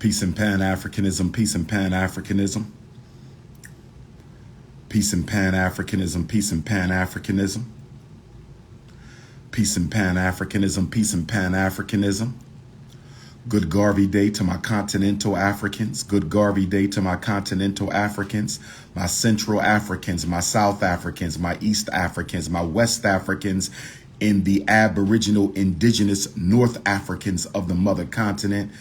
Peace and Pan-Africanism, peace and Pan-Africanism. Peace and Pan-Africanism, peace and Pan-Africanism. Peace and Pan-Africanism, peace and Pan-Africanism. Good Garvey Day to my continental Africans. Good Garvey Day to my continental Africans, my Central Africans, my South Africans, my East Africans, my West Africans, and the Aboriginal Indigenous North Africans of the mother continent.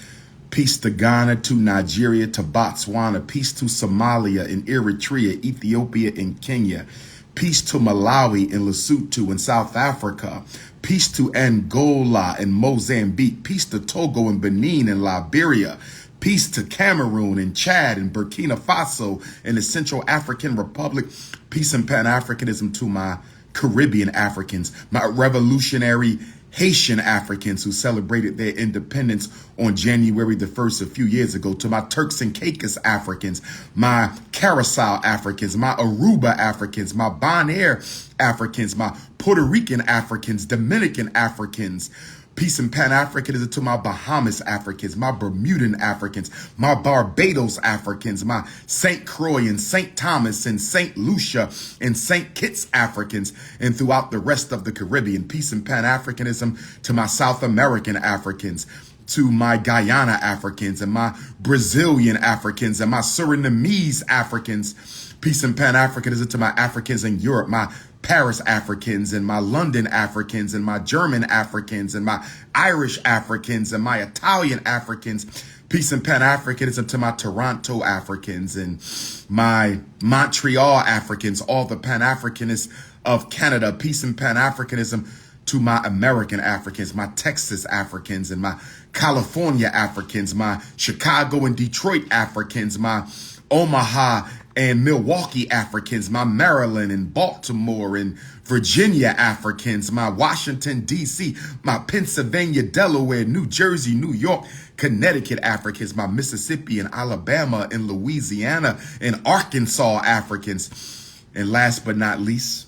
Peace to Ghana, to Nigeria, to Botswana. Peace to Somalia and Eritrea, Ethiopia and Kenya. Peace to Malawi and Lesotho and South Africa. Peace to Angola and Mozambique. Peace to Togo and Benin and Liberia. Peace to Cameroon and Chad and Burkina Faso and the Central African Republic. Peace and Pan-Africanism to my Caribbean Africans, my revolutionary Haitian Africans who celebrated their independence on January the 1st a few years ago, to my Turks and Caicos Africans, my Curacao Africans, my Aruba Africans, my Bonaire Africans, my Puerto Rican Africans, Dominican Africans. Peace and Pan-Africanism to my Bahamas Africans, my Bermudan Africans, my Barbados Africans, my St. Croix and St. Thomas and St. Lucia and St. Kitts Africans, and throughout the rest of the Caribbean. Peace and Pan-Africanism to my South American Africans, to my Guyana Africans and my Brazilian Africans and my Surinamese Africans. Peace and Pan-Africanism to my Africans in Europe, my Paris Africans and my London Africans and my German Africans and my Irish Africans and my Italian Africans. Peace and Pan-Africanism to my Toronto Africans and my Montreal Africans, all the Pan-Africanists of Canada. Peace and Pan-Africanism to my American Africans, my Texas Africans and my California Africans, my Chicago and Detroit Africans, my Omaha and Milwaukee Africans, my Maryland and Baltimore and Virginia Africans, my Washington, D.C., my Pennsylvania, Delaware, New Jersey, New York, Connecticut Africans, my Mississippi and Alabama and Louisiana and Arkansas Africans. And last but not least,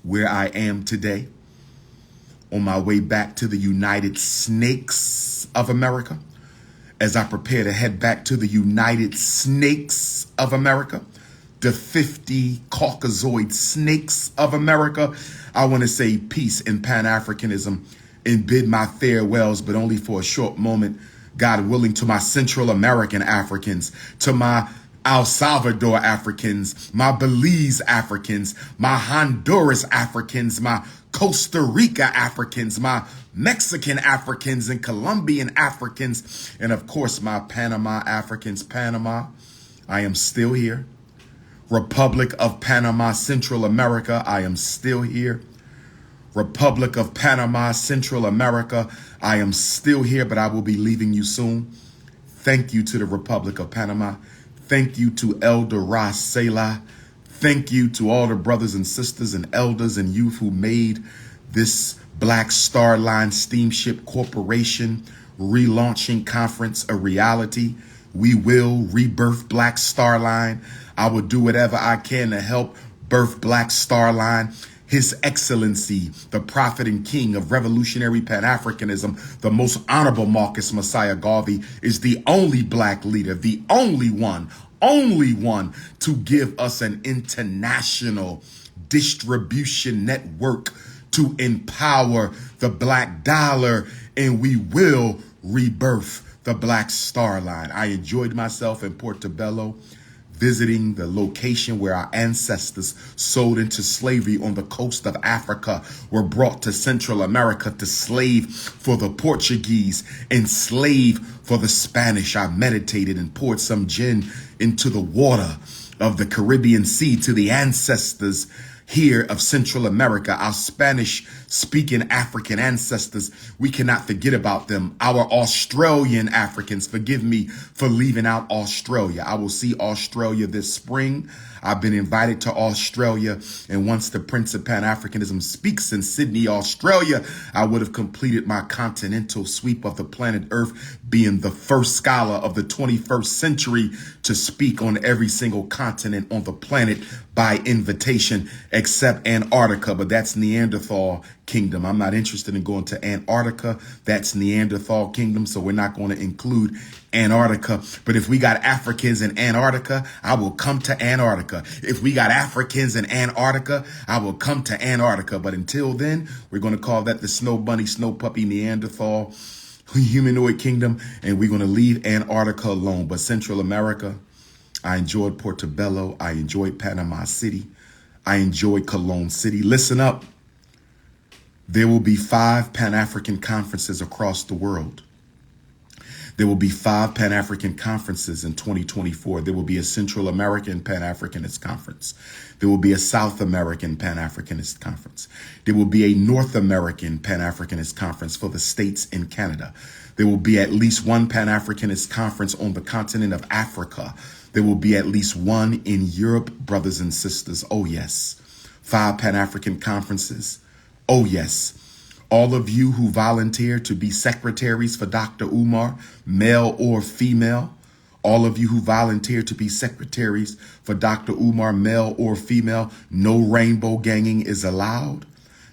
where I am today, on my way back to the United Snakes of America, as I prepare to head back to the United Snakes of America, the 50 Caucasoid snakes of America, I want to say peace and Pan-Africanism and bid my farewells, but only for a short moment, God willing, to my Central American Africans, to my El Salvador Africans, my Belize Africans, my Honduras Africans, my Costa Rica Africans, my Mexican Africans and Colombian Africans, and of course my Panama Africans. Panama, I am still here. Republic of Panama, Central America, I am still here. Republic of Panama, Central America, I am still here, but I will be leaving you soon. Thank you to the Republic of Panama. Thank you to Elder Ras Selah. Thank you to all the brothers and sisters and elders and youth who made this Black Star Line Steamship Corporation relaunching conference a reality. We will rebirth Black Star Line. I will do whatever I can to help birth Black Star Line. His Excellency, the Prophet and King of Revolutionary Pan-Africanism, the Most Honorable Marcus Messiah Garvey, is the only Black leader, the only one to give us an international distribution network to empower the Black dollar, and we will rebirth the Black Star Line. I enjoyed myself in Portobello, visiting the location where our ancestors sold into slavery on the coast of Africa, were brought to Central America to slave for the Portuguese and slave for the Spanish. I meditated and poured some gin into the water of the Caribbean Sea to the ancestors here of Central America, our Spanish-speaking African ancestors. We cannot forget about them. Our Australian Africans, forgive me for leaving out Australia. I will see Australia this spring. I've been invited to Australia, and once the Prince of Pan-Africanism speaks in Sydney, Australia, I would have completed my continental sweep of the planet Earth, being the first scholar of the 21st century to speak on every single continent on the planet by invitation, except Antarctica, but that's Neanderthal kingdom. I'm not interested in going to Antarctica. That's Neanderthal kingdom, so we're not going to include Antarctica. But if we got Africans in Antarctica, I will come to Antarctica. If we got Africans in Antarctica, I will come to Antarctica. But until then, we're going to call that the snow bunny, snow puppy, Neanderthal humanoid kingdom, and we're going to leave Antarctica alone. But Central America, I enjoyed Portobello. I enjoyed Panama City. I enjoyed Cologne City. Listen up. There will be 5 Pan-African conferences across the world. There will be 5 Pan-African conferences in 2024. There will be a Central American Pan-Africanist conference. There will be a South American Pan-Africanist conference. There will be a North American Pan-Africanist conference for the states in Canada. There will be at least one Pan-Africanist conference on the continent of Africa. There will be at least one in Europe, brothers and sisters. Oh, yes. 5 Pan-African conferences. Oh, yes. All of you who volunteer to be secretaries for Dr. Umar, male or female, all of you who volunteer to be secretaries for Dr. Umar, male or female, no rainbow ganging is allowed.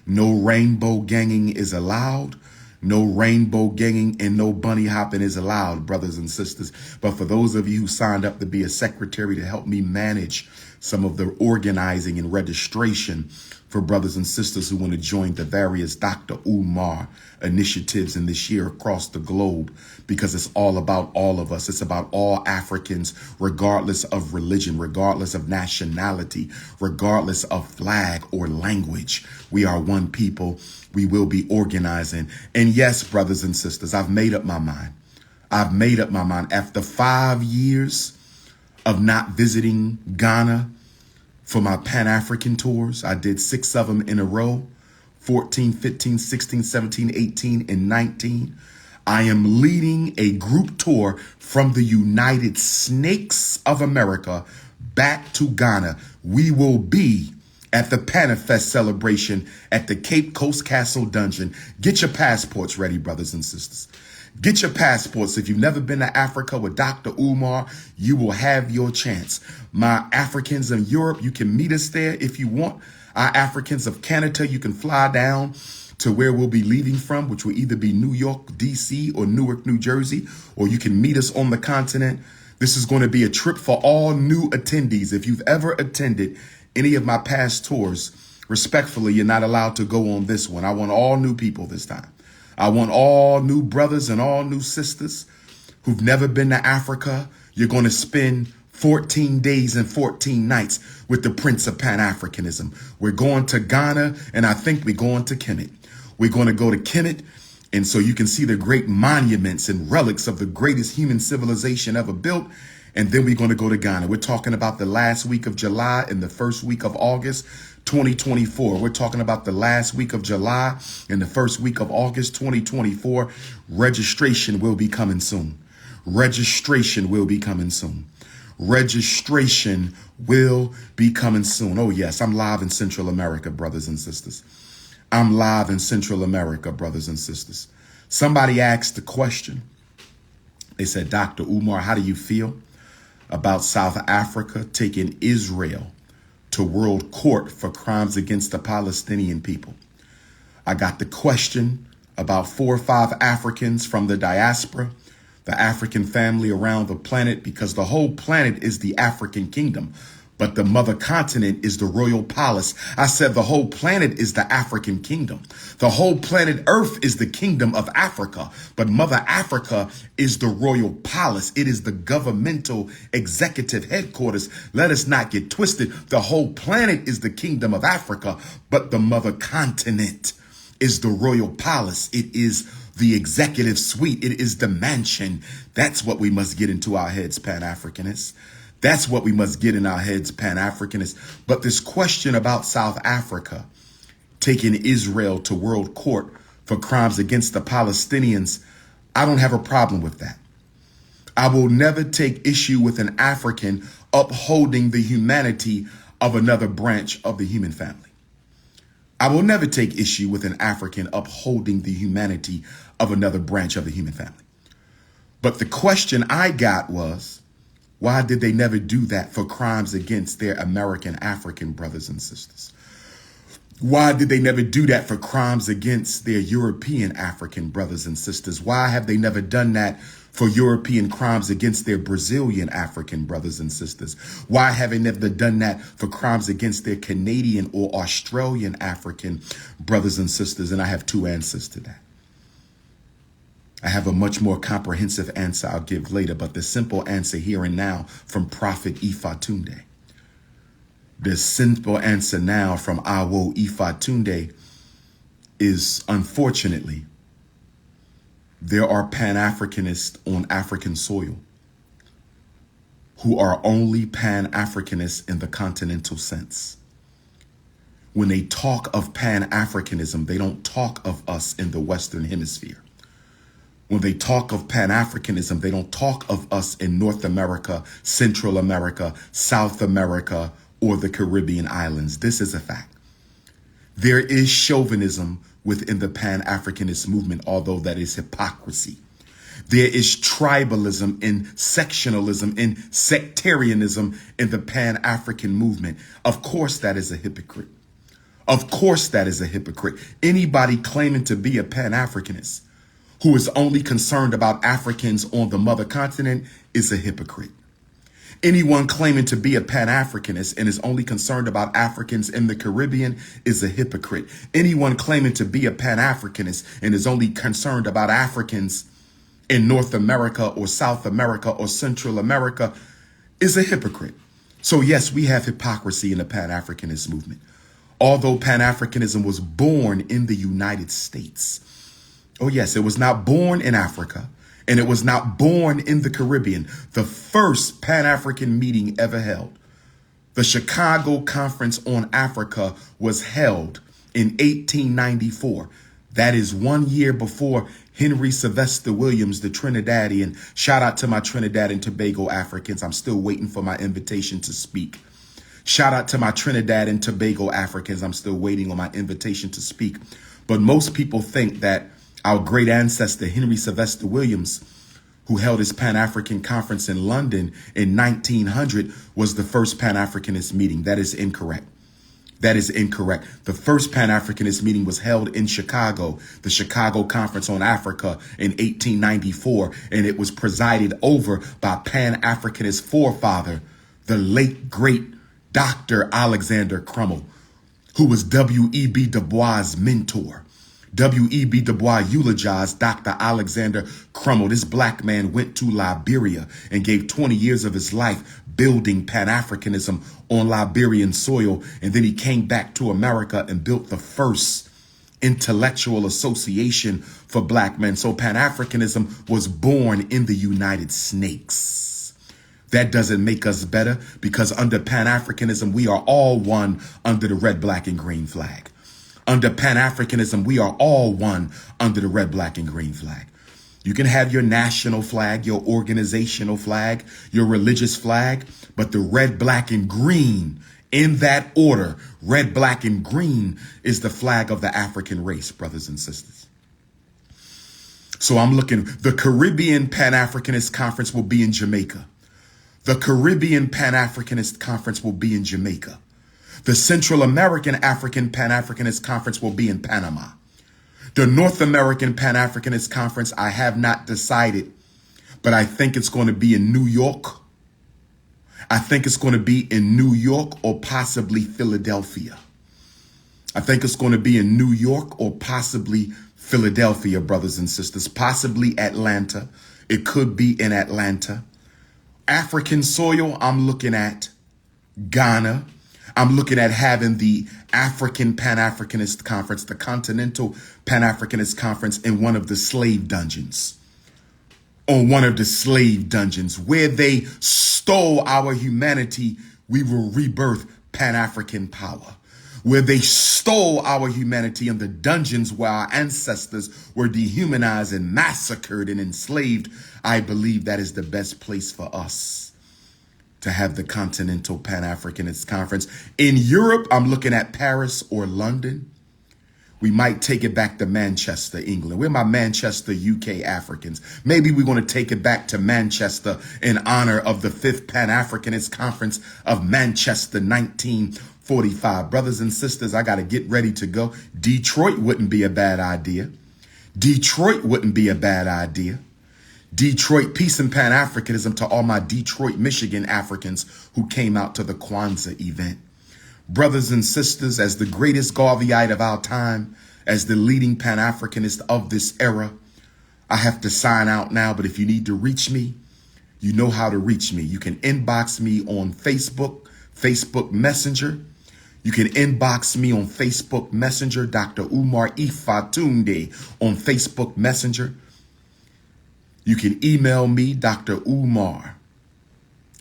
No rainbow ganging is allowed. No rainbow ganging and no bunny hopping is allowed, brothers and sisters. But for those of you who signed up to be a secretary to help me manage some of the organizing and registration for brothers and sisters who want to join the various Dr. Umar initiatives in this year across the globe, because it's all about all of us. It's about all Africans, regardless of religion, regardless of nationality, regardless of flag or language. We are one people. We will be organizing. And yes, brothers and sisters, I've made up my mind. I've made up my mind. After 5 years of not visiting Ghana for my Pan-African tours, I did 6 of them in a row, 14, 15, 16, 17, 18, and 19. I am leading a group tour from the United Snakes of America back to Ghana. We will be at the Panafest celebration at the Cape Coast Castle Dungeon. Get your passports ready, brothers and sisters. Get your passports. If you've never been to Africa with Dr. Umar, you will have your chance. My Africans in Europe, you can meet us there if you want. Our Africans of Canada, you can fly down to where we'll be leaving from, which will either be New York, DC, or Newark, New Jersey, or you can meet us on the continent. This is going to be a trip for all new attendees. If you've ever attended any of my past tours, respectfully, you're not allowed to go on this one. I want all new people this time. I want all new brothers and all new sisters who've never been to Africa. You're going to spend 14 days and 14 nights with the Prince of Pan-Africanism. We're going to Ghana, and I think we're going to Kemet. We're going to go to Kemet, and so you can see the great monuments and relics of the greatest human civilization ever built. And then we're going to go to Ghana. We're talking about the last week of July and the first week of August, 2024. We're talking about the last week of July and the first week of August, 2024. Registration will be coming soon. Registration will be coming soon. Registration will be coming soon. Oh, yes, I'm live in Central America, brothers and sisters. I'm live in Central America, brothers and sisters. Somebody asked the question. They said, Dr. Umar, how do you feel about South Africa taking Israel to world court for crimes against the Palestinian people? I got the question about 4 or 5 Africans from the diaspora, the African family around the planet, because the whole planet is the African kingdom, but the mother continent is the royal palace. I said the whole planet is the African kingdom. The whole planet Earth is the kingdom of Africa, but Mother Africa is the royal palace. It is the governmental executive headquarters. Let us not get twisted. The whole planet is the kingdom of Africa, but the mother continent is the royal palace. It is the executive suite. It is the mansion. That's what we must get into our heads, Pan-Africanists. That's what we must get in our heads, Pan-Africanists. But this question about South Africa taking Israel to world court for crimes against the Palestinians, I don't have a problem with that. I will never take issue with an African upholding the humanity of another branch of the human family. I will never take issue with an African upholding the humanity of another branch of the human family. But the question I got was, why did they never do that for crimes against their American African brothers and sisters? Why did they never do that for crimes against their European African brothers and sisters? Why have they never done that for European crimes against their Brazilian African brothers and sisters? Why have they never done that for crimes against their Canadian or Australian African brothers and sisters? And I have two answers to that. I have a much more comprehensive answer I'll give later, but the simple answer here and now from Prophet Ifatunde. The simple answer now from Awo Ifatunde is, unfortunately, there are Pan-Africanists on African soil who are only Pan-Africanists in the continental sense. When they talk of Pan-Africanism, they don't talk of us in the Western Hemisphere. When they talk of Pan-Africanism, they don't talk of us in North America, Central America, South America, or the Caribbean islands. This is a fact. There is chauvinism within the Pan-Africanist movement, although that is hypocrisy. There is tribalism and sectionalism and sectarianism in the Pan-African movement. Of course, that is a hypocrite. Of course, that is a hypocrite. Anybody claiming to be a Pan-Africanist who is only concerned about Africans on the mother continent is a hypocrite. Anyone claiming to be a Pan-Africanist and is only concerned about Africans in the Caribbean is a hypocrite. Anyone claiming to be a Pan-Africanist and is only concerned about Africans in North America or South America or Central America is a hypocrite. So yes, we have hypocrisy in the Pan-Africanist movement. Although Pan-Africanism was born in the United States. Oh yes, it was not born in Africa. And it was not born in the Caribbean. The first Pan-African meeting ever held, the Chicago Conference on Africa, was held in 1894. That is 1 year before Henry Sylvester Williams, the Trinidadian. Shout out to my Trinidad and Tobago Africans. I'm still waiting for my invitation to speak. Shout out to my Trinidad and Tobago Africans. I'm still waiting on my invitation to speak. But most people think that our great ancestor, Henry Sylvester Williams, who held his Pan-African conference in London in 1900, was the first Pan-Africanist meeting. That is incorrect. That is incorrect. The first Pan-Africanist meeting was held in Chicago, the Chicago Conference on Africa in 1894, and it was presided over by Pan-Africanist forefather, the late, great Dr. Alexander Crummell, who was W.E.B. Du Bois' mentor. W.E.B. Du Bois eulogized Dr. Alexander Crummell. This black man went to Liberia and gave 20 years of his life building Pan-Africanism on Liberian soil. And then he came back to America and built the first intellectual association for black men. So Pan-Africanism was born in the United States. That doesn't make us better, because under Pan-Africanism, we are all one under the red, black, and green flag. Under Pan-Africanism, we are all one under the red, black, and green flag. You can have your national flag, your organizational flag, your religious flag, but the red, black, and green, in that order, red, black, and green is the flag of the African race, brothers and sisters. So I'm looking, the Caribbean Pan-Africanist Conference will be in Jamaica. The Caribbean Pan-Africanist Conference will be in Jamaica. The Central American African Pan-Africanist Conference will be in Panama. The North American Pan-Africanist Conference, I have not decided, but I think it's going to be in New York. I think it's going to be in New York or possibly Philadelphia. I think it's going to be in New York or possibly Philadelphia, brothers and sisters, possibly Atlanta. It could be in Atlanta. African soil, I'm looking at Ghana. I'm looking at having the African Pan-Africanist Conference, the Continental Pan-Africanist Conference, in one of the slave dungeons. On one of the slave dungeons where they stole our humanity, we will rebirth Pan-African power. Where they stole our humanity in the dungeons where our ancestors were dehumanized and massacred and enslaved, I believe that is the best place for us to have the Continental Pan-Africanist Conference. In Europe, I'm looking at Paris or London. We might take it back to Manchester, England. We're my Manchester, UK Africans. Maybe we're going to take it back to Manchester in honor of the 5th Pan-Africanist Conference of Manchester, 19 45. Brothers and sisters, I got to get ready to go. Detroit wouldn't be a bad idea. Detroit wouldn't be a bad idea. Detroit, peace and Pan-Africanism to all my Detroit, Michigan Africans who came out to the Kwanzaa event. Brothers and sisters, as the greatest Garveyite of our time, as the leading Pan-Africanist of this era, I have to sign out now, but if you need to reach me, you know how to reach me. You can inbox me on Facebook Messenger. You can inbox me on Facebook Messenger, Dr. Umar Ifatunde on Facebook Messenger. You can email me, Dr. Umar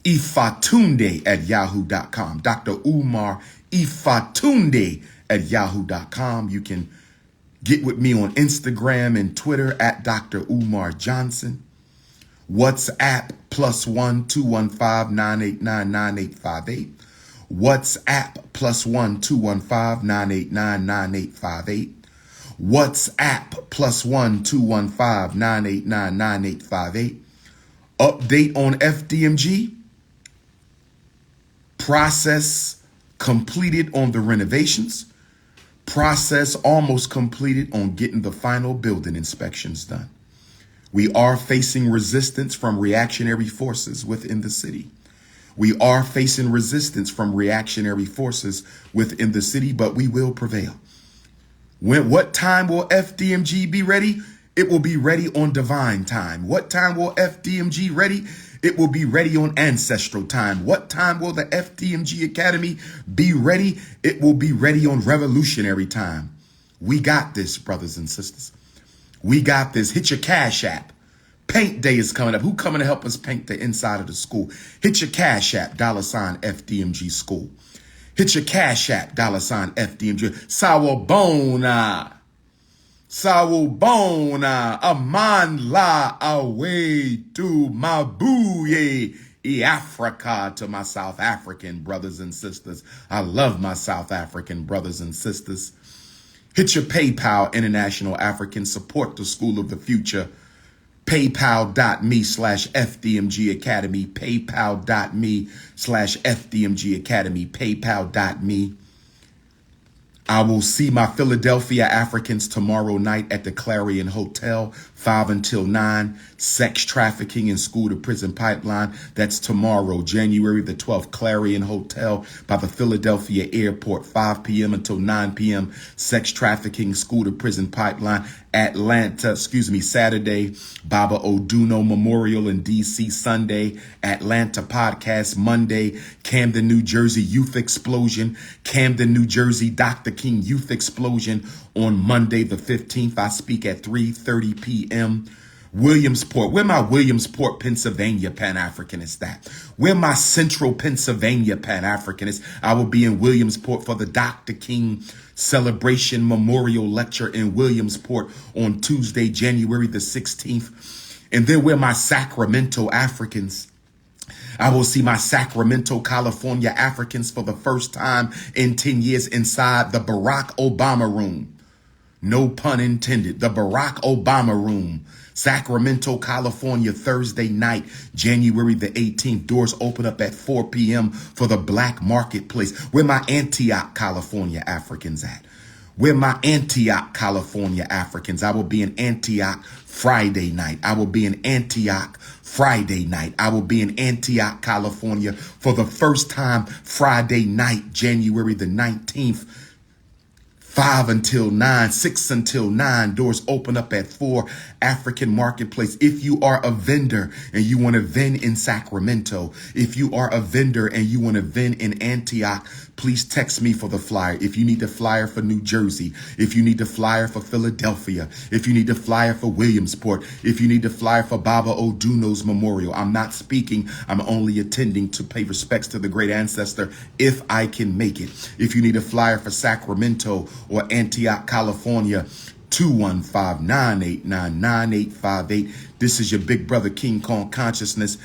Ifatunde at yahoo.com. Dr. Umar Ifatunde at yahoo.com. You can get with me on Instagram and Twitter at Dr. Umar Johnson. WhatsApp +1 215 989 9858. WhatsApp +1 215 989 9858. WhatsApp +1 215 989 9858. Update on FDMG. Process completed on the renovations. Process almost completed on getting the final building inspections done. We are facing resistance from reactionary forces within the city. We are facing resistance from reactionary forces within the city, but we will prevail. What time will FDMG be ready? It will be ready on divine time. What time will FDMG ready? It will be ready on ancestral time. What time will the FDMG Academy be ready? It will be ready on revolutionary time. We got this, brothers and sisters. We got this. Hit your Cash App. Paint Day is coming up. Who coming to help us paint the inside of the school? Hit your Cash App, $FDMG School. Hit your Cash App, $FDMG. Sawabona. Sawabona. Aman la away to Mabuye. Africa, to my South African brothers and sisters. I love my South African brothers and sisters. Hit your PayPal, International African. Support the School of the Future. PayPal.me/FDMG Academy. PayPal.me/FDMG Academy. PayPal.me. I will see my Philadelphia Africans tomorrow night at the Clarion Hotel, 5 until 9. Sex trafficking and school to prison pipeline. That's tomorrow, January the 12th, Clarion Hotel by the Philadelphia Airport, 5 p.m. until 9 p.m. Sex trafficking, school to prison pipeline. Saturday, Baba Oduno Memorial in D.C. Sunday, Atlanta Podcast Monday, Camden, New Jersey Youth Explosion, Camden, New Jersey Dr. King Youth Explosion on Monday the 15th. I speak at 3:30 p.m. Williamsport. Where my Williamsport, Pennsylvania Pan-Africanist at? Where my Central Pennsylvania Pan-Africanist? I will be in Williamsport for the Dr. King Celebration Memorial Lecture in Williamsport on Tuesday, January the 16th. And then where my Sacramento Africans? I will see my Sacramento, California Africans for the first time in 10 years inside the Barack Obama room. No pun intended. The Barack Obama room. Sacramento, California, Thursday night, January the 18th. Doors open up at 4 p.m. for the Black Marketplace. Where my Antioch, California Africans at? Where my Antioch, California Africans? I will be in Antioch Friday night. I will be in Antioch Friday night. I will be in Antioch, California for the first time Friday night, January the 19th. 5 until 9, 6 until 9. Doors open up at 4. African Marketplace. If you are a vendor and you want to vend in Sacramento, if you are a vendor and you want to vend in Antioch, please text me for the flyer. If you need the flyer for New Jersey, if you need the flyer for Philadelphia, if you need the flyer for Williamsport, if you need the flyer for Baba Oduno's Memorial, I'm not speaking. I'm only attending to pay respects to the great ancestor if I can make it. If you need a flyer for Sacramento or Antioch, California, 215-989-9858. This is your big brother King Kong Consciousness.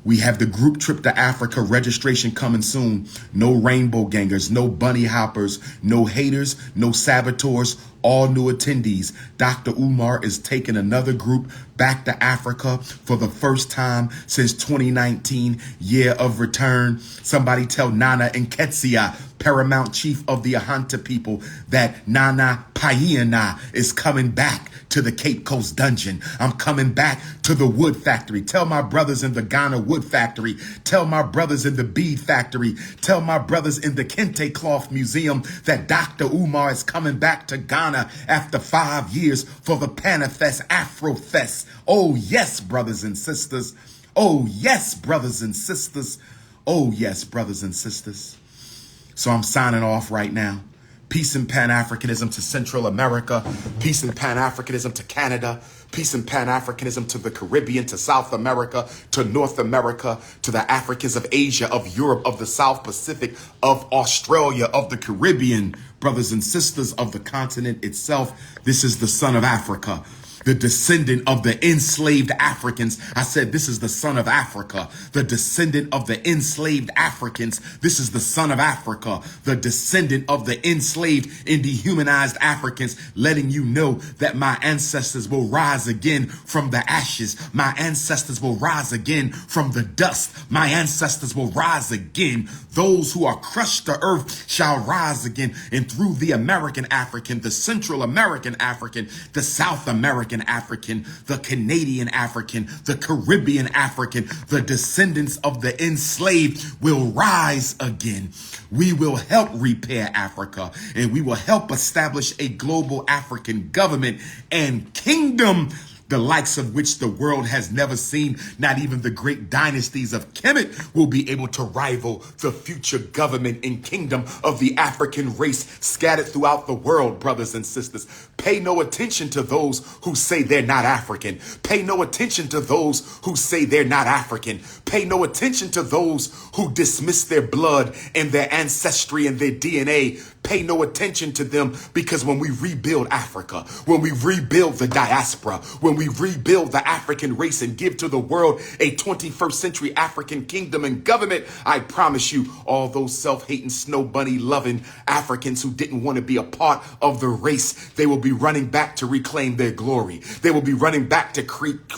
We have the group trip to Africa registration coming soon. No rainbow gangers, no bunny hoppers, no haters, no saboteurs, all new attendees. Dr. Umar is taking another group back to Africa for the first time since 2019, year of return. Somebody tell Nana Nketiah, Paramount Chief of the Ahanta people, that Nana Paiena is coming back to the Cape Coast dungeon. I'm coming back to the wood factory. Tell my brothers in the Ghana wood factory. Tell my brothers in the bead factory. Tell my brothers in the Kente Cloth Museum that Dr. Umar is coming back to Ghana after 5 years for the Panafest Afrofest. Oh, yes, brothers and sisters. Oh, yes, brothers and sisters. Oh, yes, brothers and sisters. So I'm signing off right now. Peace and Pan-Africanism to Central America. Peace and Pan-Africanism to Canada. Peace and Pan-Africanism to the Caribbean, to South America, to North America, to the Africans of Asia, of Europe, of the South Pacific, of Australia, of the Caribbean. Brothers and sisters of the continent itself, this is the son of Africa, the descendant of the enslaved Africans. I said, this is the son of Africa, the descendant of the enslaved Africans. This is the son of Africa, the descendant of the enslaved and dehumanized Africans, letting you know that my ancestors will rise again from the ashes. My ancestors will rise again from the dust. My ancestors will rise again. Those who are crushed to earth shall rise again. And through the American African, the Central American African, the South American African, the Canadian African, the Caribbean African, the descendants of the enslaved will rise again. We will help repair Africa, and we will help establish a global African government and kingdom, the likes of which the world has never seen. Not even the great dynasties of Kemet will be able to rival the future government and kingdom of the African race scattered throughout the world, brothers and sisters. Pay no attention to those who say they're not African. Pay no attention to those who say they're not African. Pay no attention to those who dismiss their blood and their ancestry and their DNA. Pay no attention to them, because when we rebuild Africa, when we rebuild the diaspora, when we rebuild the African race and give to the world a 21st century African kingdom and government, I promise you, all those self-hating, snow bunny loving Africans who didn't want to be a part of the race, they will be running back to reclaim their glory. They will be running back to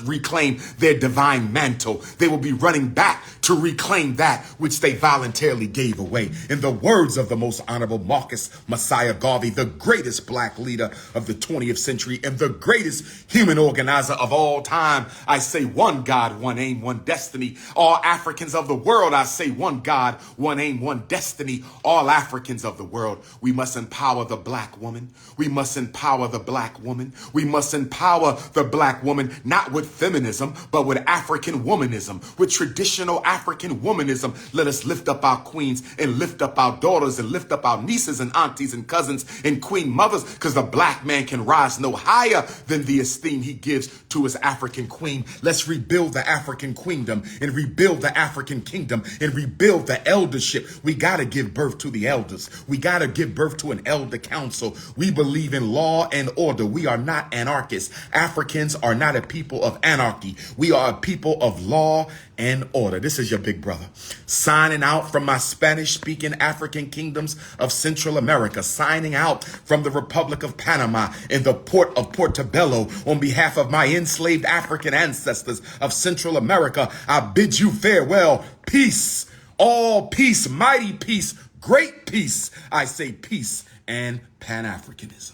reclaim their divine mantle. They will be running back to reclaim that which they voluntarily gave away. In the words of the most honorable Marcus Messiah Garvey, the greatest black leader of the 20th century and the greatest human organizer of all time, I say one God, one aim, one destiny. All Africans of the world, I say one God, one aim, one destiny. All Africans of the world, we must empower the black woman. We must empower the black woman. We must empower the black woman, not with feminism, but with African womanism, with traditional African womanism. Let us lift up our queens and lift up our daughters and lift up our nieces and aunties and cousins and queen mothers, because the black man can rise no higher than the esteem he gives to his African queen. Let's rebuild the African queendom and rebuild the African kingdom and rebuild the eldership. We got to give birth to the elders. We got to give birth to an elder council. We believe in law and order. We are not anarchists. Africans are not a people of anarchy. We are a people of law and order. This is your big brother signing out from my Spanish-speaking African kingdoms of Central America, signing out from the Republic of Panama and the port of Portobello on behalf of my enslaved African ancestors of Central America. I bid you farewell. Peace, all peace, mighty peace, great peace. I say peace and Pan-Africanism.